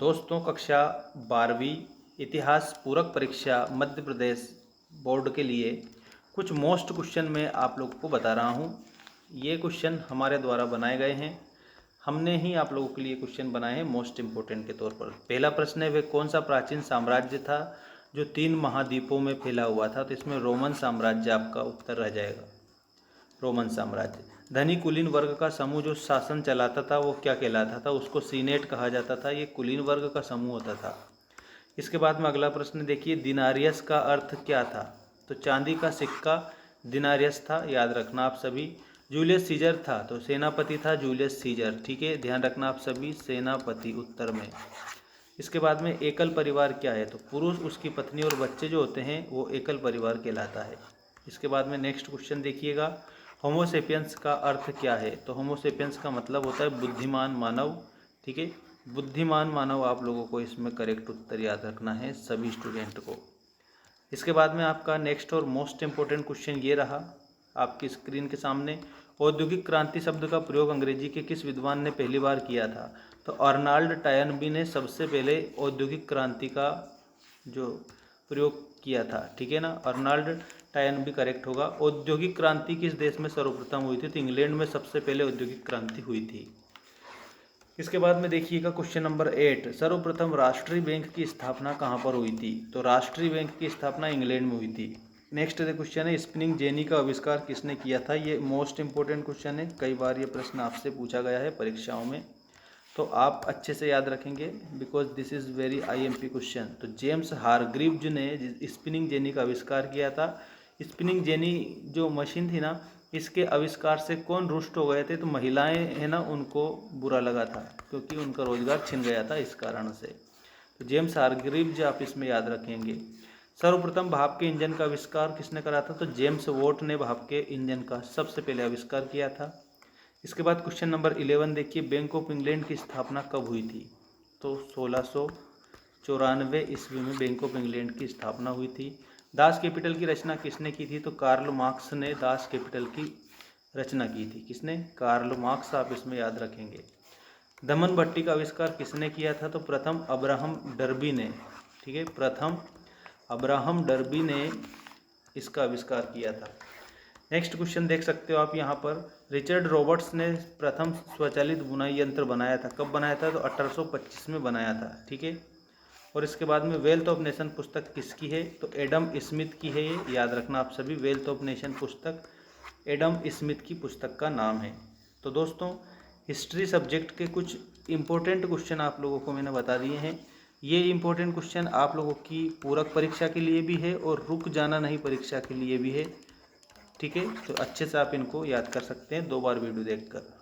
दोस्तों, कक्षा 12वीं इतिहास पूरक परीक्षा मध्य प्रदेश बोर्ड के लिए कुछ मोस्ट क्वेश्चन मैं आप लोगों को बता रहा हूँ। ये क्वेश्चन हमारे द्वारा बनाए गए हैं। हमने ही आप लोगों के लिए क्वेश्चन बनाए हैं मोस्ट इम्पोर्टेंट के तौर पर। पहला प्रश्न है, वह कौन सा प्राचीन साम्राज्य था जो 3 महाद्वीपों में फैला हुआ था? तो इसमें रोमन साम्राज्य आपका उत्तर रह जाएगा, रोमन साम्राज्य। धनी कुलीन वर्ग का समूह जो शासन चलाता था वो क्या कहलाता था? उसको सीनेट कहा जाता था। ये कुलीन वर्ग का समूह होता था। इसके बाद में अगला प्रश्न देखिए, दिनारियस का अर्थ क्या था? तो चांदी का सिक्का दिनारियस था, याद रखना आप सभी। जूलियस सीजर था, तो सेनापति था जूलियस सीजर, ठीक है, ध्यान रखना आप सभी, सेनापति उत्तर में। इसके बाद में एकल परिवार क्या है? तो पुरुष, उसकी पत्नी और बच्चे जो होते हैं वो एकल परिवार कहलाता है। इसके बाद में नेक्स्ट क्वेश्चन देखिएगा, होमोसेपियंस का अर्थ क्या है? तो होमोसेपियंस का मतलब होता है बुद्धिमान मानव, ठीक है, बुद्धिमान मानव। आप लोगों को इसमें करेक्ट उत्तर याद रखना है सभी स्टूडेंट को। इसके बाद में आपका नेक्स्ट और मोस्ट इम्पोर्टेंट क्वेश्चन ये रहा आपकी स्क्रीन के सामने, औद्योगिक क्रांति शब्द का प्रयोग अंग्रेजी के किस विद्वान ने पहली बार किया था? तो अर्नाल्ड टॉयनबी ने सबसे पहले औद्योगिक क्रांति का जो प्रयोग किया था, ठीक है ना, अर्नाल्ड टॉयनबी करेक्ट होगा। औद्योगिक क्रांति किस देश में सर्वप्रथम हुई थी? तो इंग्लैंड में सबसे पहले औद्योगिक क्रांति हुई थी। इसके बाद में देखिएगा क्वेश्चन नंबर 8, सर्वप्रथम राष्ट्रीय बैंक की स्थापना कहाँ पर हुई थी? तो राष्ट्रीय बैंक की स्थापना इंग्लैंड में हुई थी। नेक्स्ट क्वेश्चन है, स्पिनिंग जेनी का आविष्कार किसने किया था? ये मोस्ट इंपोर्टेंट क्वेश्चन है, कई बार ये प्रश्न आपसे पूछा गया है परीक्षाओं में, तो आप अच्छे से याद रखेंगे because this is very IMP question. तो जेम्स हारग्रीव्ज ने स्पिनिंग जेनी का आविष्कार किया था। स्पिनिंग जेनी जो मशीन थी ना, इसके आविष्कार से कौन रुष्ट हो गए थे? तो महिलाएं है ना, उनको बुरा लगा था क्योंकि उनका रोजगार छिन गया था इस कारण से। तो जेम्स हारग्रीव्ज आप इसमें याद रखेंगे। सर्वप्रथम भाप के इंजन का आविष्कार किसने करा था? तो जेम्स वॉट ने भाप के इंजन का सबसे पहले आविष्कार किया था। इसके बाद क्वेश्चन नंबर 11 देखिए, बैंक ऑफ इंग्लैंड की स्थापना कब हुई थी? तो 1694 ईस्वी में बैंक ऑफ इंग्लैंड की स्थापना हुई थी। दास कैपिटल की रचना किसने की थी? तो कार्ल मार्क्स ने दास कैपिटल की रचना की थी। किसने? कार्ल मार्क्स, आप इसमें याद रखेंगे। दमन भट्टी का आविष्कार किसने किया था? तो प्रथम अब्राहम डर्बी ने, ठीक है, प्रथम अब्राहम डर्बी ने इसका आविष्कार किया था। नेक्स्ट क्वेश्चन देख सकते हो आप यहाँ पर, रिचर्ड रॉबर्ट्स ने प्रथम स्वचालित बुनाई यंत्र बनाया था। कब बनाया था? तो 1825 में बनाया था, ठीक है। और इसके बाद में वेल्थ ऑफ नेशन पुस्तक किसकी है? तो एडम स्मिथ की है, ये याद रखना आप सभी। वेल्थ ऑफ नेशन पुस्तक एडम स्मिथ की पुस्तक का नाम है। तो दोस्तों, हिस्ट्री सब्जेक्ट के कुछ इम्पोर्टेंट क्वेश्चन आप लोगों को मैंने बता दिए हैं। ये इम्पोर्टेंट क्वेश्चन आप लोगों की पूरक परीक्षा के लिए भी है और रुक जाना नहीं परीक्षा के लिए भी है, ठीक है। तो अच्छे से आप इनको याद कर सकते हैं 2 बार वीडियो देखकर।